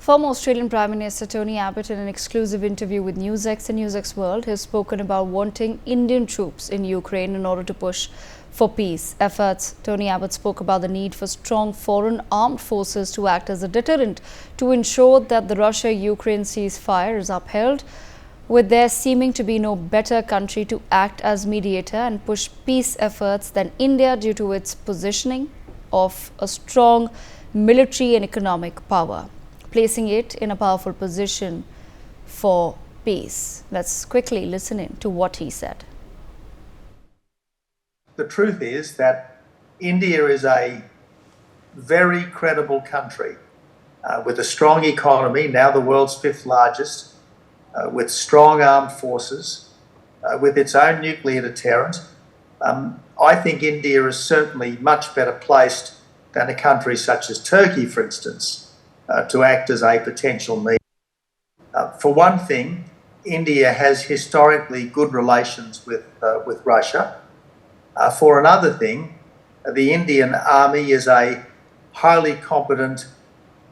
Former Australian Prime Minister Tony Abbott, in an exclusive interview with NewsX and NewsX World, has spoken about wanting Indian troops in Ukraine in order to push for peace efforts. Tony Abbott spoke about the need for strong foreign armed forces to act as a deterrent to ensure that the Russia-Ukraine ceasefire is upheld, with there seeming to be no better country to act as mediator and push peace efforts than India due to its positioning of a strong military and economic power, placing it in a powerful position for peace. Let's quickly listen in to what he said. The truth is that India is a very credible country with a strong economy, now the world's fifth largest, with strong armed forces, with its own nuclear deterrent. I think India is certainly much better placed than a country such as Turkey, for instance, to act as a potential mediator. For one thing, India has historically good relations with Russia. For another thing, the Indian army is a highly competent,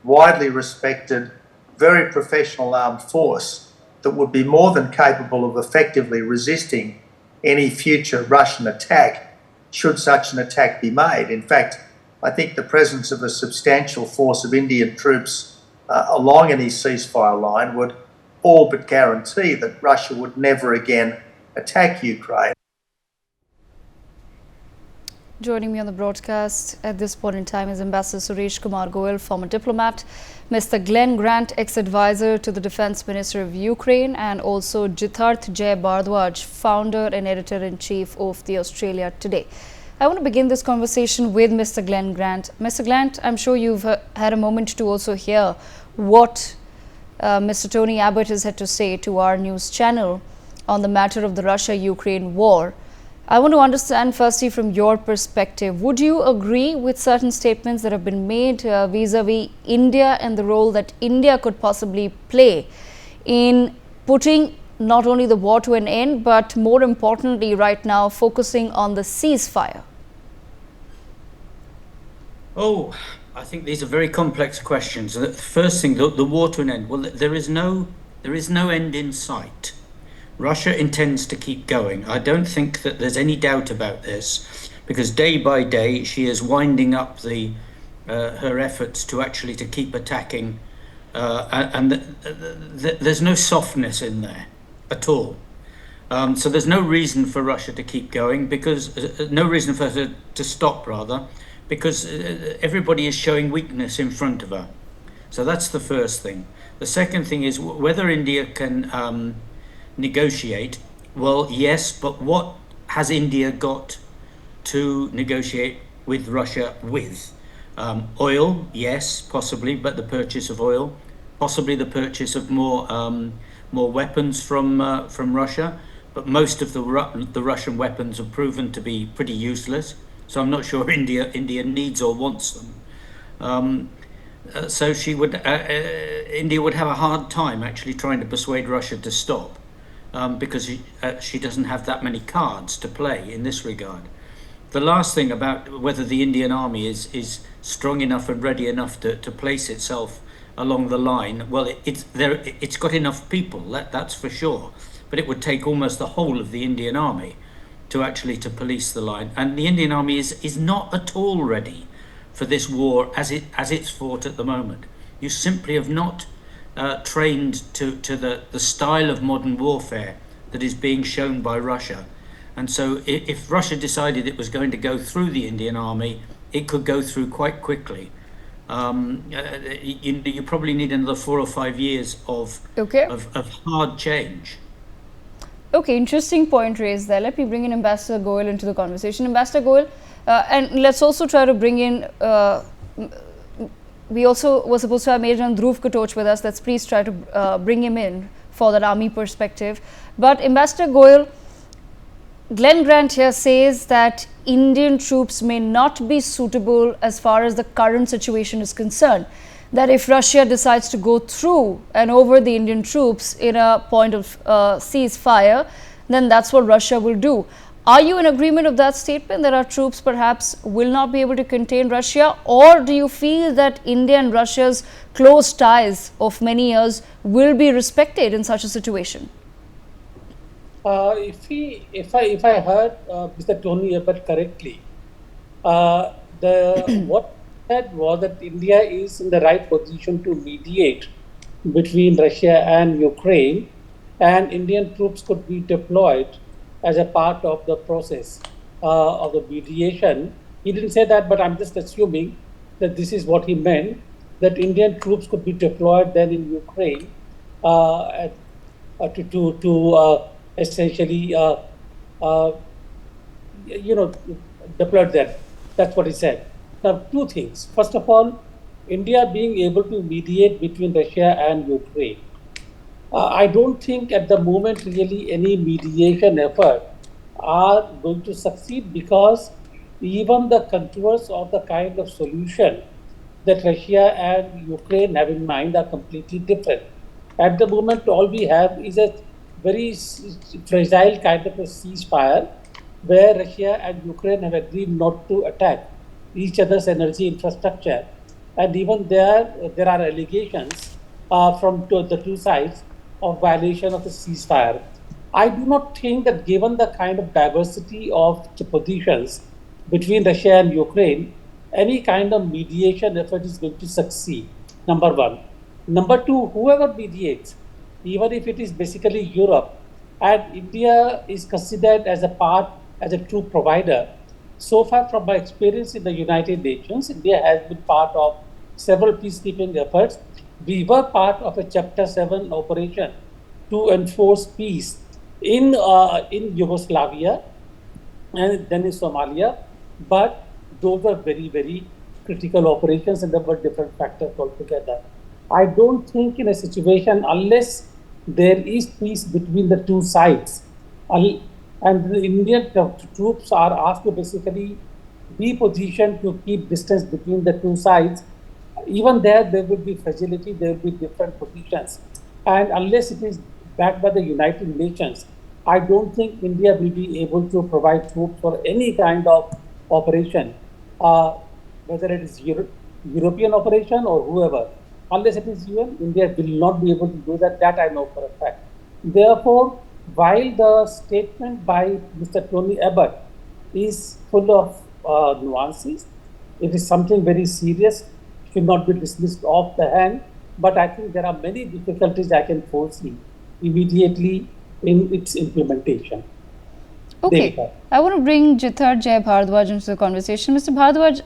widely respected, very professional armed force that would be more than capable of effectively resisting any future Russian attack, should such an attack be made. In fact, I think the presence of a substantial force of Indian troops along any ceasefire line would all but guarantee that Russia would never again attack Ukraine. Joining me on the broadcast at this point in time is Ambassador Suresh Kumar Goel, former diplomat, Mr. Glenn Grant, ex-advisor to the Defence Minister of Ukraine, and also Jitharth Jay Bardwaj, founder and editor-in-chief of the Australia Today. I want to begin this conversation with Mr. Glenn Grant. Mr. Grant, I'm sure you've had a moment to also hear what Mr. Tony Abbott has had to say to our news channel on the matter of the Russia-Ukraine war. I want to understand firstly from your perspective, would you agree with certain statements that have been made vis-a-vis India and the role that India could possibly play in putting not only the war to an end, but more importantly right now focusing on the ceasefire? Oh, I think these are very complex questions. The first thing, the war to an end. Well, there is no end in sight. Russia intends to keep going. I don't think that there's any doubt about this, because day by day she is winding up her efforts to keep attacking, and there's no softness in there at all. So there's no reason for Russia to keep going, because no reason for her to stop, rather, because everybody is showing weakness in front of her. So that's the first thing. The second thing is whether India can negotiate. Well, yes, but what has India got to negotiate with Russia with? Oil, yes, possibly, but the purchase of oil, possibly the purchase of more weapons from Russia, but most of the Russian weapons have proven to be pretty useless. So I'm not sure India needs or wants them. So India would have a hard time actually trying to persuade Russia to stop, because she doesn't have that many cards to play in this regard. The last thing about whether the Indian army is strong enough and ready enough to place itself along the line, well, it's got enough people, that's for sure, but it would take almost the whole of the Indian army to police the line, and the Indian army is not at all ready for this war as it's fought at the moment. You simply have not trained to the style of modern warfare that is being shown by Russia. And so if Russia decided it was going to go through the Indian army, it could go through quite quickly. You probably need another 4 or 5 years of hard change. Okay, interesting point raised there. Let me bring in Ambassador Goel into the conversation. Ambassador Goel, and let's also try to bring in we also were supposed to have Major Dhruv Katoch with us. Let's please try to bring him in for that army perspective. But Ambassador Goel, Glenn Grant here says that Indian troops may not be suitable as far as the current situation is concerned. That if Russia decides to go through and over the Indian troops in a point of ceasefire, then that's what Russia will do. Are you in agreement of that statement that our troops perhaps will not be able to contain Russia, or do you feel that India and Russia's close ties of many years will be respected in such a situation? If I heard Mr. Tony Abbott correctly, what he said was that India is in the right position to mediate between Russia and Ukraine, and Indian troops could be deployed as a part of the process of the mediation. He didn't say that, but I'm just assuming that this is what he meant, that Indian troops could be deployed then in Ukraine to essentially, deployed there. That's what he said. Now, two things. First of all, India being able to mediate between Russia and Ukraine. I don't think at the moment really any mediation effort are going to succeed, because even the contours of the kind of solution that Russia and Ukraine have in mind are completely different. At the moment, all we have is a very fragile kind of a ceasefire where Russia and Ukraine have agreed not to attack each other's energy infrastructure. And even there are allegations from the two sides of violation of the ceasefire. I do not think that given the kind of diversity of the positions between Russia and Ukraine, any kind of mediation effort is going to succeed, number one. Number two, whoever mediates, even if it is basically Europe, and India is considered as a true provider. So far from my experience in the United Nations, India has been part of several peacekeeping efforts. We were part of a Chapter 7 operation to enforce peace in Yugoslavia and then in Somalia, but those were very, very critical operations, and there were different factors altogether. I don't think in a situation, unless there is peace between the two sides, and the Indian troops are asked to basically be positioned to keep distance between the two sides, even there will be fragility, there will be different positions. And unless it is backed by the United Nations, I don't think India will be able to provide troops for any kind of operation, whether it is European operation or whoever. Unless it is UN, India will not be able to do that. That I know for a fact. Therefore, while the statement by Mr. Tony Abbott is full of nuances, it is something very serious, should not be dismissed off the hand. But I think there are many difficulties I can foresee immediately in its implementation. Okay, I want to bring Jithar Jay Bhardwaj into the conversation. Mr. Bhardwaj,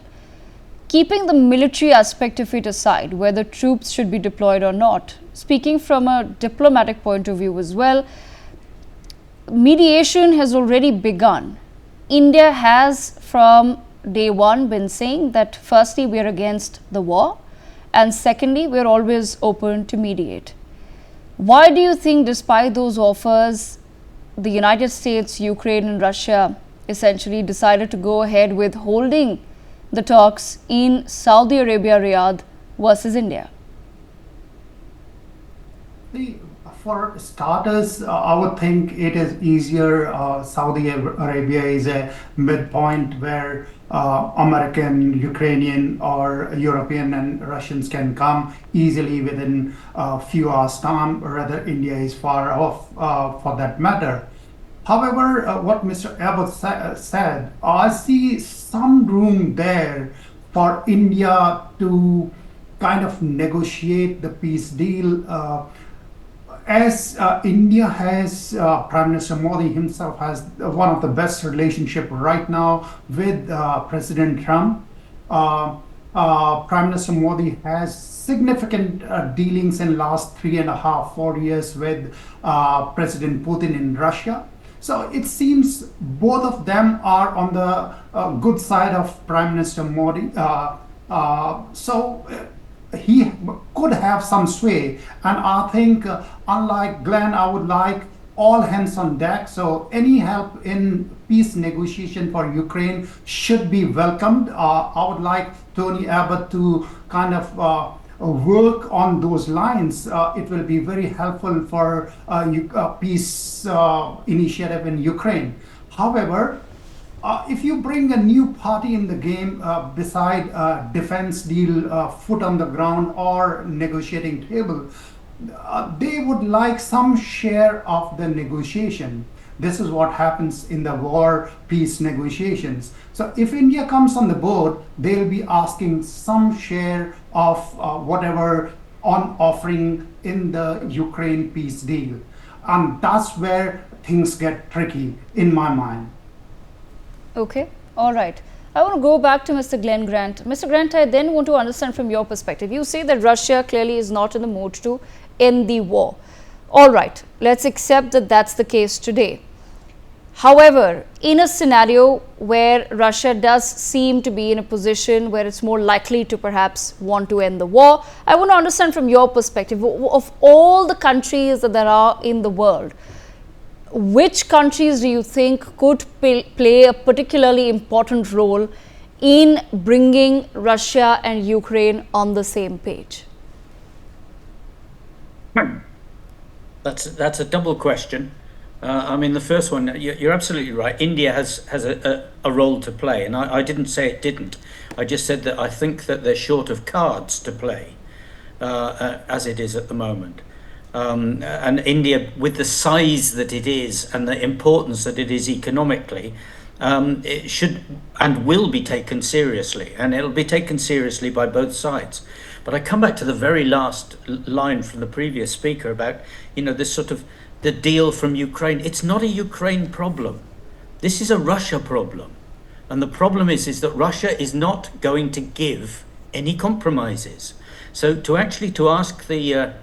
keeping the military aspect of it aside, whether troops should be deployed or not, speaking from a diplomatic point of view as well, mediation has already begun. India has from day one been saying that firstly we are against the war, and secondly we are always open to mediate. Why do you think, despite those offers, the United States, Ukraine and Russia essentially decided to go ahead with holding the talks in Saudi Arabia, Riyadh versus India? For starters, I would think it is easier. Saudi Arabia is a midpoint where American, Ukrainian, or European and Russians can come easily within a few hours' time, rather India is far off for that matter. However, what Mr. Abbott said, I see some room there for India to kind of negotiate the peace deal. As India has, Prime Minister Modi himself has one of the best relationship right now with President Trump. Prime Minister Modi has significant dealings in last 3.5, 4 years with President Putin in Russia. So it seems both of them are on the good side of Prime Minister Modi. He could have some sway, and I think unlike Glenn, I would like all hands on deck. So any help in peace negotiation for Ukraine should be welcomed. I would like Tony Abbott to kind of work on those lines. It will be very helpful for peace initiative in Ukraine. However, if you bring a new party in the game beside a defense deal, foot on the ground or negotiating table, they would like some share of the negotiation. This is what happens in the war peace negotiations. So if India comes on the board, they'll be asking some share of whatever on offering in the Ukraine peace deal. And that's where things get tricky in my mind. Okay, all right. I want to go back to Mr. Glenn Grant. Mr. Grant, I then want to understand from your perspective. You say that Russia clearly is not in the mood to end the war. All right, let's accept that that's the case today. However, in a scenario where Russia does seem to be in a position where it's more likely to perhaps want to end the war, I want to understand from your perspective, of all the countries that there are in the world, which countries do you think could play a particularly important role in bringing Russia and Ukraine on the same page? That's a double question. I mean, the first one, you're absolutely right. India has a role to play, and I didn't say it didn't. I just said that I think that they're short of cards to play, as it is at the moment. And India, with the size that it is and the importance that it is economically, it should and will be taken seriously, and it'll be taken seriously by both sides. But I come back to the very last line from the previous speaker about, this sort of the deal from Ukraine. It's not a Ukraine problem. This is a Russia problem. And the problem is that Russia is not going to give any compromises. So to ask the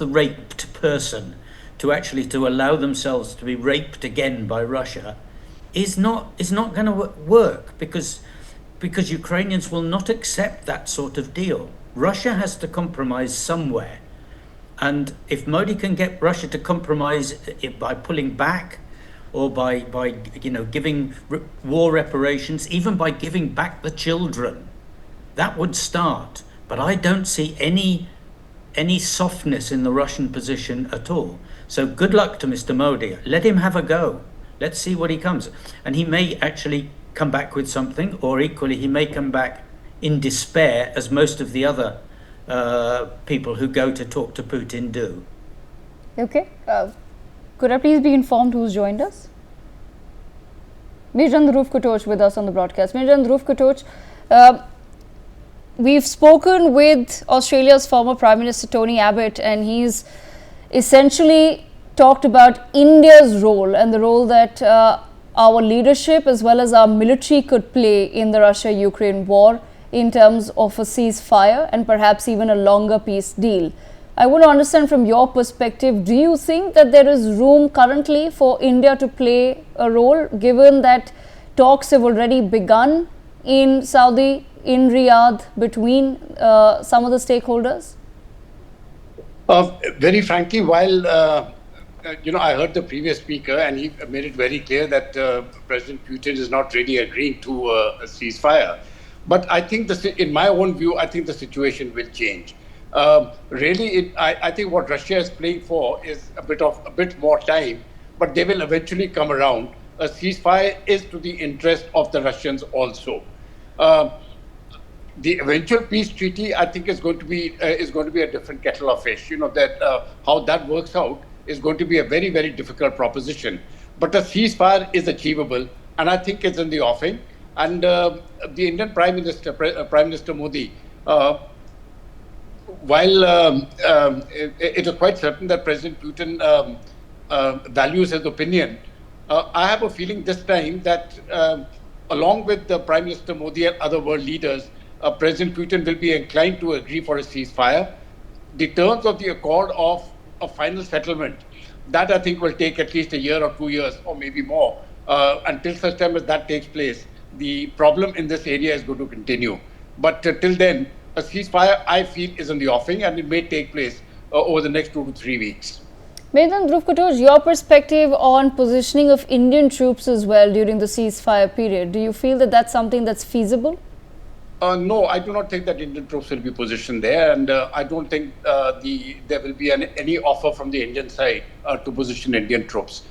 raped person to allow themselves to be raped again by Russia is not going to work, because Ukrainians will not accept that sort of deal. Russia has to compromise somewhere. And if Modi can get Russia to compromise by pulling back, or by giving war reparations, even by giving back the children, that would start. But I don't see any softness in the Russian position at all. So good luck to Mr. Modi. Let him have a go. Let's see what he comes. And he may actually come back with something, or equally he may come back in despair, as most of the other people who go to talk to Putin do. Okay. Could I please be informed who's joined us? Major Dhruv Katoch with us on the broadcast. Major Dhruv Katoch, we've spoken with Australia's former Prime Minister Tony Abbott, and he's essentially talked about India's role and the role that our leadership as well as our military could play in the Russia-Ukraine war in terms of a ceasefire and perhaps even a longer peace deal. I want to understand from your perspective, do you think that there is room currently for India to play a role, given that talks have already begun in Saudi, in Riyadh, between some of the stakeholders? Very frankly, while I heard the previous speaker and he made it very clear that President Putin is not really agreeing to a ceasefire. But I think, in my own view, I think the situation will change. I think what Russia is playing for is a bit more time, but they will eventually come around. A ceasefire is to the interest of the Russians also. The eventual peace treaty, I think, is going to be a different kettle of fish. How that works out is going to be a very, very difficult proposition. But a ceasefire is achievable, and I think it's in the offing. And the Indian Prime Minister, Prime Minister Modi, while it is quite certain that President Putin values his opinion, I have a feeling this time that along with the Prime Minister Modi and other world leaders, President Putin will be inclined to agree for a ceasefire. The terms of the accord of a final settlement, that I think will take at least a year or 2 years or maybe more. Until such time as that takes place, the problem in this area is going to continue. But till then, a ceasefire, I feel, is in the offing, and it may take place over the next 2 to 3 weeks. Major Dhruv Katoch, your perspective on positioning of Indian troops as well during the ceasefire period. Do you feel that that's something that's feasible? No, I do not think that Indian troops will be positioned there, and I don't think there will be any offer from the Indian side to position Indian troops.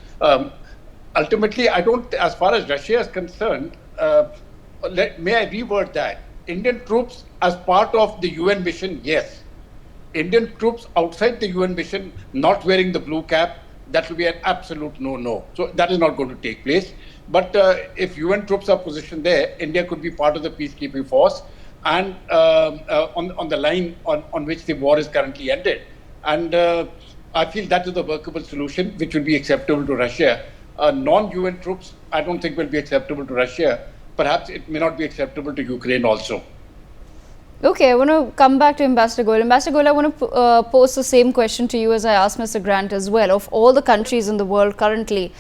ultimately, I don't, as far as Russia is concerned, may I reword that? Indian troops as part of the UN mission, yes. Indian troops outside the UN mission not wearing the blue cap, that will be an absolute no-no. So that is not going to take place. But if UN troops are positioned there, India could be part of the peacekeeping force and on the line on which the war is currently ended. And I feel that is a workable solution which will be acceptable to Russia. Non-UN troops, I don't think will be acceptable to Russia. Perhaps it may not be acceptable to Ukraine also. Okay, I want to come back to Ambassador Goyal. Ambassador Goyal, I want to pose the same question to you as I asked Mr. Grant as well. Of all the countries in the world currently,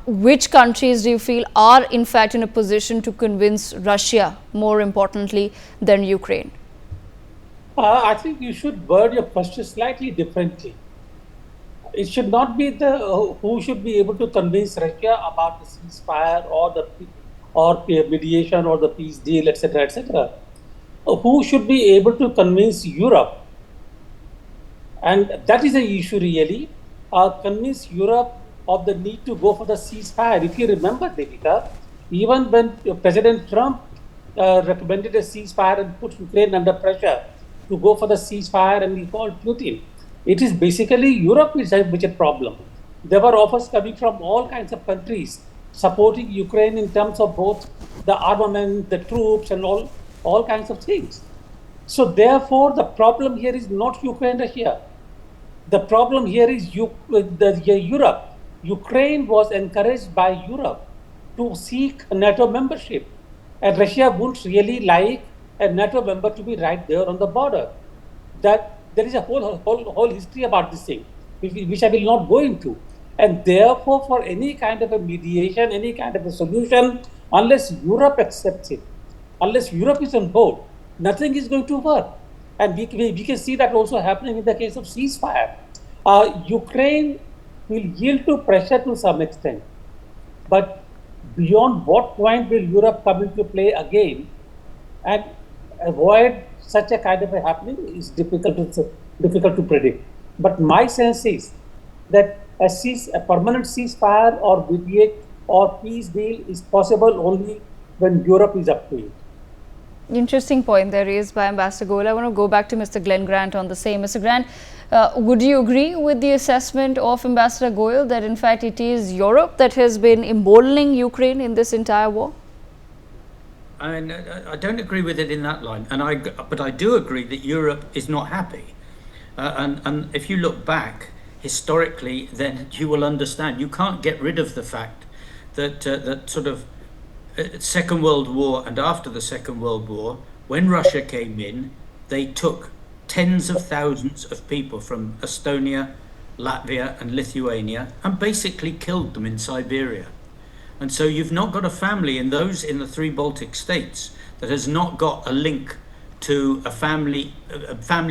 which countries do you feel are in fact in a position to convince Russia, more importantly, than Ukraine? I think you should word your question slightly differently. It should not be the who should be able to convince Russia about the ceasefire or mediation or the peace deal, etc., etc. Who should be able to convince Europe, and that is the issue really, convince Europe of the need to go for the ceasefire. If you remember, Devika, even when President Trump recommended a ceasefire and put Ukraine under pressure to go for the ceasefire and he called Putin, it is basically Europe which is a problem. There were offers coming from all kinds of countries supporting Ukraine in terms of both the armament, the troops and all kinds of things. So therefore, the problem here is not Ukraine, Russia. The problem here is Europe. Ukraine was encouraged by Europe to seek NATO membership. And Russia wouldn't really like a NATO member to be right there on the border. That there is a whole history about this thing, which I will not go into. And therefore, for any kind of a mediation, any kind of a solution, unless Europe accepts it, unless Europe is on board, nothing is going to work. And we can see that also happening in the case of ceasefire. Ukraine will yield to pressure to some extent. But beyond what point will Europe come into play again and avoid such a kind of a happening is difficult to predict. But my sense is that a permanent ceasefire or mediate or peace deal is possible only when Europe is up to it. Interesting point there raised by Ambassador Goyal. I want to go back to Mr. Glenn Grant on the same. Mr. Grant, would you agree with the assessment of Ambassador Goyal that in fact it is Europe that has been emboldening Ukraine in this entire war? I don't agree with it in that line, but I do agree that Europe is not happy. And if you look back historically, then you will understand you can't get rid of the fact that that sort of Second World War and after the Second World War, when Russia came in, they took tens of thousands of people from Estonia, Latvia and Lithuania and basically killed them in Siberia. And so you've not got a family in the three Baltic states that has not got a link to a family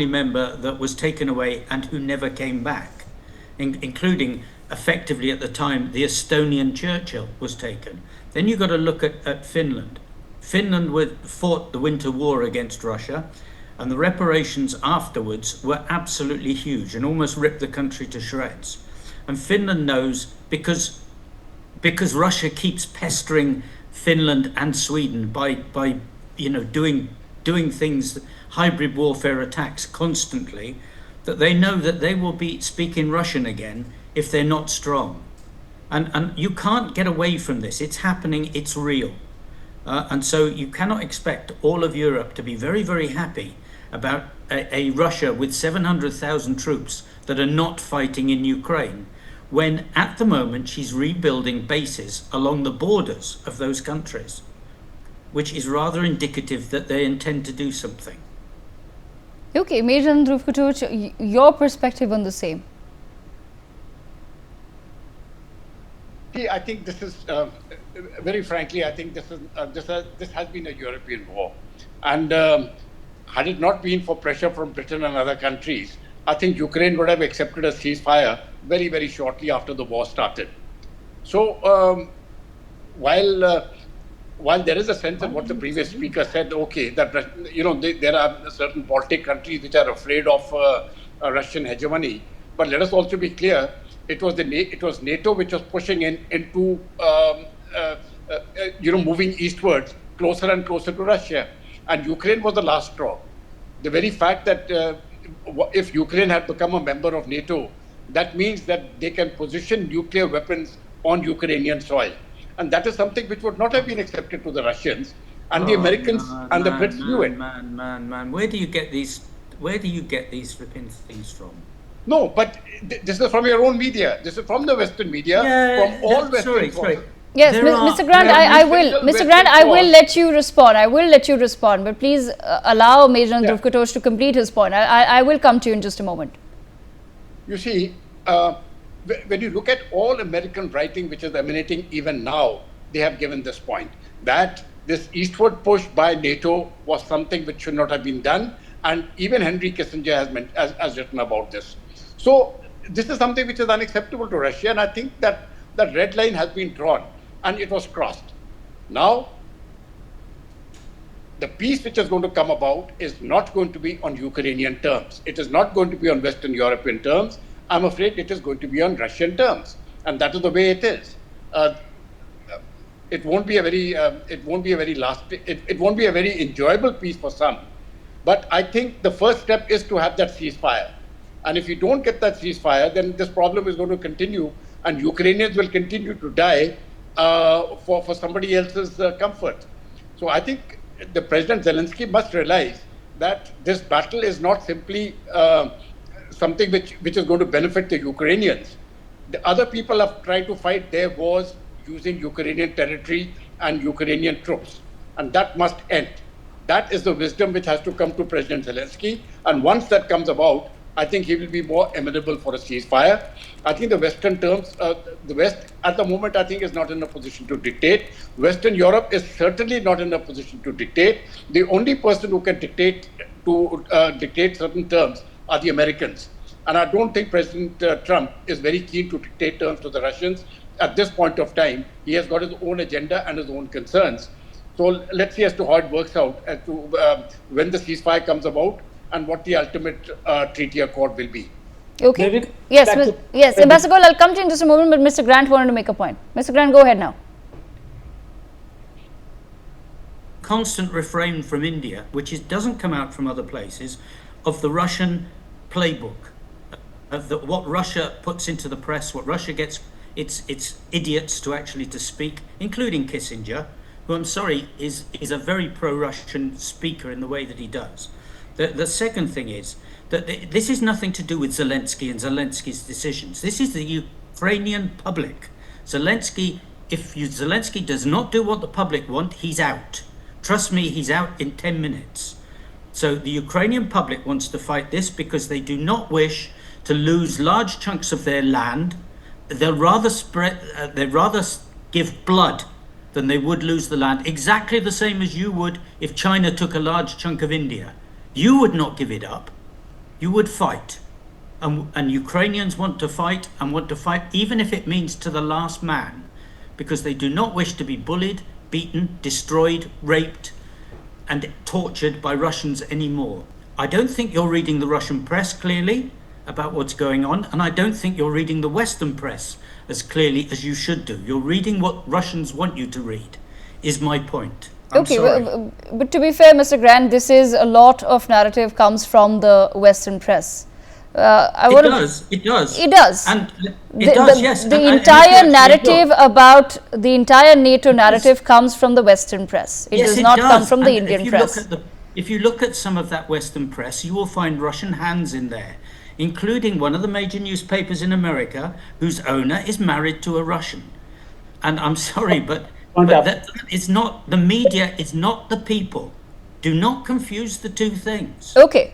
member that was taken away and who never came back, including effectively at the time the Estonian Churchill was taken. Then you've got to look at Finland. Finland fought the Winter War against Russia, and the reparations afterwards were absolutely huge and almost ripped the country to shreds. And Finland knows because Russia keeps pestering Finland and Sweden by doing things, hybrid warfare attacks constantly, that they know that they will be speaking Russian again if they're not strong. And you can't get away from this. It's happening, it's real. And so you cannot expect all of Europe to be very, very happy about a Russia with 700,000 troops that are not fighting in Ukraine, when at the moment she's rebuilding bases along the borders of those countries, which is rather indicative that they intend to do something. Okay, Major Dhruv, your perspective on the same. I think this is, very frankly, I think this has been a European war. And had it not been for pressure from Britain and other countries, I think Ukraine would have accepted a ceasefire very, very shortly after the war started. So while there is a sense of what the previous speaker said, okay, that there are certain Baltic countries which are afraid of Russian hegemony, but let us also be clear It was NATO which was pushing into moving eastwards, closer and closer to Russia, and Ukraine was the last straw. The very fact that if Ukraine had become a member of NATO, that means that they can position nuclear weapons on Ukrainian soil, and that is something which would not have been accepted to the Russians, and the Americans and the Brits knew it. Man, where do you get these flipping things from? No, but this is from your own media. This is from the Western media, from all Western sources. Yes, Mr. Grant, I will. Mr. Grant, I will let you respond. I will let you respond, but please allow Major Dhruv Katoch to complete his point. I will come to you in just a moment. You see, when you look at all American writing which is emanating even now, they have given this point that this eastward push by NATO was something which should not have been done, and even Henry Kissinger has written about this. So this is something which is unacceptable to Russia, and I think that the red line has been drawn and it was crossed. Now, the peace which is going to come about is not going to be on Ukrainian terms. It is not going to be on Western European terms. I'm afraid it is going to be on Russian terms, and that is the way it is. It won't be a very enjoyable peace for some. But I think the first step is to have that ceasefire. And if you don't get that ceasefire, then this problem is going to continue, and Ukrainians will continue to die for somebody else's comfort. So I think the President Zelensky must realize that this battle is not simply something which is going to benefit the Ukrainians. The other people have tried to fight their wars using Ukrainian territory and Ukrainian troops, and that must end. That is the wisdom which has to come to President Zelensky, and once that comes about, I think he will be more amenable for a ceasefire. I think the Western terms, the West at the moment, I think is not in a position to dictate. Western Europe is certainly not in a position to dictate. The only person who can dictate certain terms are the Americans. And I don't think President Trump is very keen to dictate terms to the Russians. At this point of time, he has got his own agenda and his own concerns. So let's see as to how it works out, as to when the ceasefire comes about and what the ultimate treaty accord will be. Okay. Yes, Ambassador Goel, I'll come to you in just a moment, but Mr. Grant wanted to make a point. Mr. Grant, go ahead now. Constant refrain from India, which doesn't come out from other places, of the Russian playbook, of what Russia puts into the press, what Russia gets its idiots to speak, including Kissinger, who I'm sorry is a very pro-Russian speaker in the way that he does. The second thing is that this is nothing to do with Zelensky and Zelensky's decisions. This is the Ukrainian public. Zelensky does not do what the public want, he's out. Trust me, he's out in 10 minutes. So the Ukrainian public wants to fight this because they do not wish to lose large chunks of their land. They'd rather give blood than they would lose the land, exactly the same as you would if China took a large chunk of India. You would not give it up. You would fight. And Ukrainians want to fight even if it means to the last man, because they do not wish to be bullied, beaten, destroyed, raped, and tortured by Russians anymore. I don't think you're reading the Russian press clearly about what's going on, and I don't think you're reading the Western press as clearly as you should do. You're reading what Russians want you to read, is my point. Okay, but to be fair, Mr. Grant, this is a lot of narrative comes from the Western press. It does. And yes. The entire narrative about the entire NATO narrative comes from the Western press. It does not come from the Indian press. If you look at some of that Western press, you will find Russian hands in there, including one of the major newspapers in America, whose owner is married to a Russian. And I'm sorry, but that it's not the media, it's not the people. Do not confuse the two things. Okay,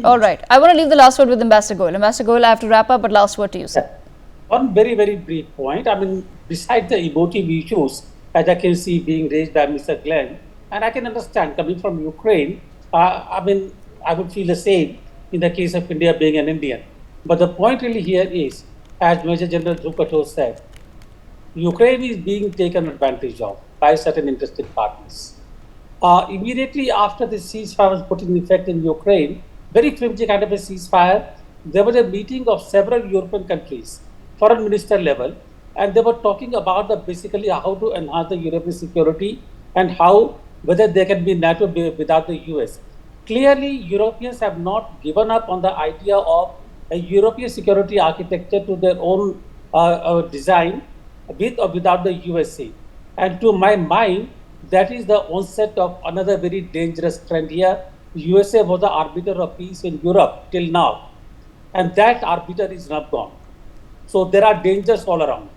all right. I want to leave the last word with Ambassador Goel. Ambassador Goel, I have to wrap up, but last word to you, sir. One very, very brief point. I mean, besides the emotive issues, as I can see being raised by Mr. Glenn, and I can understand coming from Ukraine, I would feel the same in the case of India being an Indian. But the point really here is, as Major General Dhruv Katoch said, Ukraine is being taken advantage of by certain interested parties. Immediately after the ceasefire was put in effect in Ukraine, very flimsy kind of a ceasefire, there was a meeting of several European countries foreign minister level, and they were talking about basically how to enhance the European security and whether they can be NATO without the US. Clearly, Europeans have not given up on the idea of a European security architecture to their own design, with or without the USA. And to my mind, that is the onset of another very dangerous trend here. USA was the arbiter of peace in Europe till now, and that arbiter is not gone. So there are dangers all around.